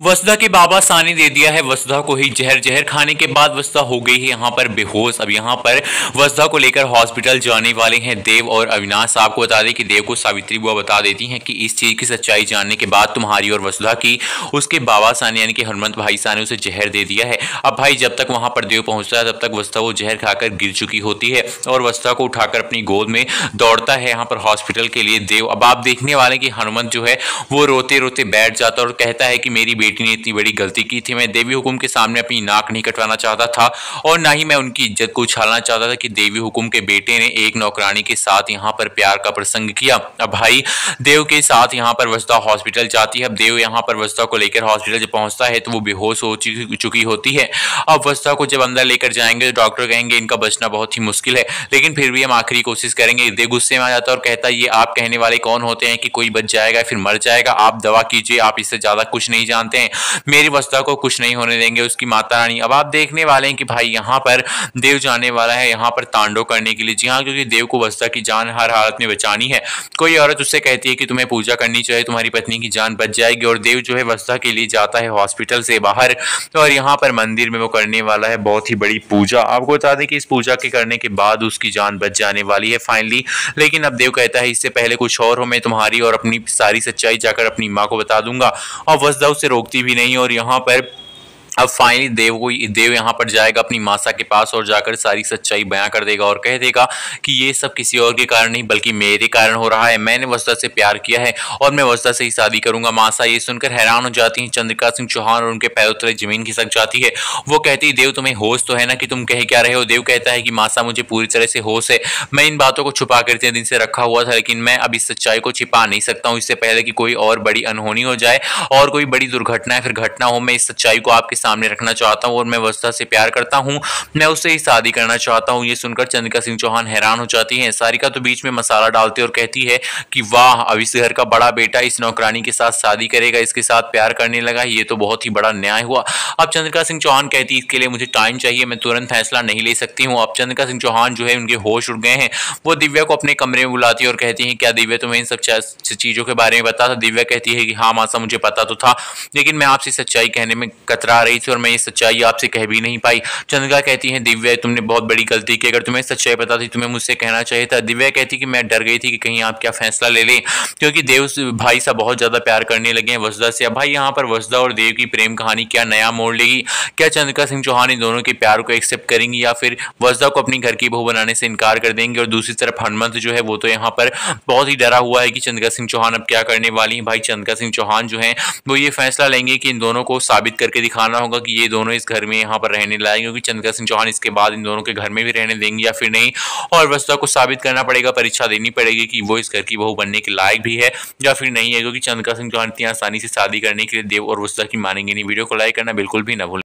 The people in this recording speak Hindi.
वसुधा के बाबा सानी दे दिया है वसुधा को ही जहर खाने के बाद वसुधा हो गई है यहाँ पर बेहोश। अब यहाँ पर वसुधा को लेकर हॉस्पिटल जाने वाले हैं देव और अविनाश। आपको बता दें कि देव को सावित्री बुआ बता देती हैं कि इस चीज की सच्चाई जानने के बाद तुम्हारी और वसुधा की उसके बाबा सानी यानी कि हनुमंत भाई सानी उसे जहर दे दिया है। अब भाई जब तक वहां पर देव पहुंचता है तब तक वसुधा वो जहर खाकर गिर चुकी होती है और वसुधा को उठाकर अपनी गोद में दौड़ता है यहाँ पर हॉस्पिटल के लिए देव। अब आप देखने वाले कि हनुमंत जो है वो रोते रोते बैठ जाता है और कहता है कि मेरी बेटी ने इतनी बड़ी गलती की थी। मैं देवी हुकुम के सामने अपनी नाक नहीं कटवाना चाहता था और ना ही मैं उनकी इज्जत को उछालना चाहता था कि देवी हुकुम के बेटे ने एक नौकरानी के साथ यहाँ पर प्यार का प्रसंग किया। अब भाई देव के साथ यहाँ पर वसुधा हॉस्पिटल जाती है। अब देव यहाँ पर वसुधा को लेकर हॉस्पिटल जब पहुंचता है तो वो बेहोश हो चुकी होती है। अब वसुधा को जब अंदर लेकर जाएंगे तो डॉक्टर कहेंगे इनका बचना बहुत ही मुश्किल है, लेकिन फिर भी हम आखिरी कोशिश करेंगे। देव गुस्से में आ जाता है और कहता है ये आप कहने वाले कौन होते हैं कि कोई बच जाएगा फिर मर जाएगा? आप दवा कीजिए, आप इससे ज्यादा कुछ नहीं जानते हैं। मेरी वसुधा को कुछ नहीं होने देंगे उसकी माता रानी। अब आप देखने वाले हैं कि भाई यहाँ पर देव जाने वाला है यहाँ पर तांडव करने के लिए। जी हाँ, क्योंकि देव को वसुधा की जान हर हालत में बचानी है। कोई औरत उससे कहती है कि तुम्हें पूजा करनी चाहिए, तुम्हारी पत्नी की जान बच जाएगी और देव जो है वसुधा के लिए जाता है हॉस्पिटल से बाहर और यहाँ पर मंदिर में वो करने वाला है बहुत ही बड़ी पूजा। आपको बता दें कि इस पूजा के करने के बाद उसकी जान बच जाने वाली है फाइनली। लेकिन अब देव कहता है इससे पहले कुछ और हो, मैं तुम्हारी और अपनी सारी सच्चाई जाकर अपनी माँ को बता दूंगा। और वसुधा उसे रोकती भी नहीं और यहाँ पर अब फाइनली देव यहाँ पर जाएगा अपनी मासा के पास और जाकर सारी सच्चाई बयां कर देगा और कह देगा कि ये सब किसी और के कारण नहीं बल्कि मेरे कारण हो रहा है। मैंने वसुधा से प्यार किया है और मैं वसुधा से ही शादी करूंगा। मासा ये सुनकर हैरान हो जाती है। चंद्रिका सिंह चौहान और उनके पैरों तले जमीन खिसक जाती है। वो कहती है देव तुम्हें होश तो है ना कि तुम कह क्या रहे हो? देव कहता है कि मासा मुझे पूरी तरह से होश है। मैं इन बातों को छुपा कर इतने दिन से रखा हुआ था, लेकिन मैं अब इस सच्चाई को छिपा नहीं सकता हूँ। इससे पहले कि कोई और बड़ी अनहोनी हो जाए और कोई बड़ी दुर्घटना या फिर घटना हो, मैं इस सच्चाई को आपके सामने रखना चाहता हूं और मैं वसुधा से प्यार करता हूं, मैं उससे ही शादी करना चाहता हूं। ये सुनकर चंद्रिका सिंह चौहान हैरान हो जाती है। सारिका तो बीच में मसाला डालती है और कहती है कि वाह, अब इस घर का बड़ा बेटा इस नौकरानी के साथ शादी करेगा, इसके साथ प्यार करने लगा, ये तो बहुत ही बड़ा न्याय हुआ। अब चंद्रिका सिंह चौहान कहती है इसके लिए मुझे टाइम चाहिए, मैं तुरंत फैसला नहीं ले सकती हूँ। अब चंद्रिका सिंह चौहान जो है उनके होश उड़ गए हैं। वो दिव्या को अपने कमरे में बुलाती है और कहती है क्या दिव्या तुम्हें इन सब चीजों के बारे में पता था? दिव्या कहती है कि हाँ मासा मुझे पता तो था, लेकिन मैं आपसे सच्चाई कहने में कतरा रही थी और मैं ये सच्चाई आपसे कह भी नहीं पाई। चंद्रिका कहती है दिव्या तुमने बहुत बड़ी गलती की, अगर तुम्हें सच्चाई पता थी तुम्हें मुझसे कहना चाहिए था। दिव्या कहती कि मैं डर गई थी कि कहीं आप क्या फैसला ले लें, क्योंकि देव भाई साहब बहुत ज्यादा प्यार करने लगे हैं वसुधा से। अब भाई यहाँ पर वसुधा और देव की प्रेम कहानी क्या नया मोड़ लेगी? क्या चंद्रिका सिंह चौहान इन दोनों के प्यार को एक्सेप्ट करेंगी या फिर वसुधा को अपनी घर की बहू बनाने से इनकार कर देंगे? और दूसरी तरफ हनुमंत जो है वो तो यहाँ पर बहुत ही डरा हुआ है कि चंद्रिका सिंह चौहान अब क्या करने वाली है। भाई चंद्रिका सिंह चौहान जो है वो ये फैसला लेंगे कि इन दोनों को साबित करके दिखाना होगा कि ये दोनों इस घर में यहाँ पर रहने लायक, क्योंकि चंद्रिका सिंह चौहान इसके बाद इन दोनों के घर में भी रहने देंगे या फिर नहीं। और वसुधा को साबित करना पड़ेगा, परीक्षा देनी पड़ेगी कि वो इस घर की बहू बनने के लायक भी है या फिर नहीं है, क्योंकि चंद्रिका सिंह चौहान इतनी आसानी से शादी करने के लिए देव और वसुधा की मानेंगे नहीं। वीडियो को लाइक करना बिल्कुल भी ना भूलें।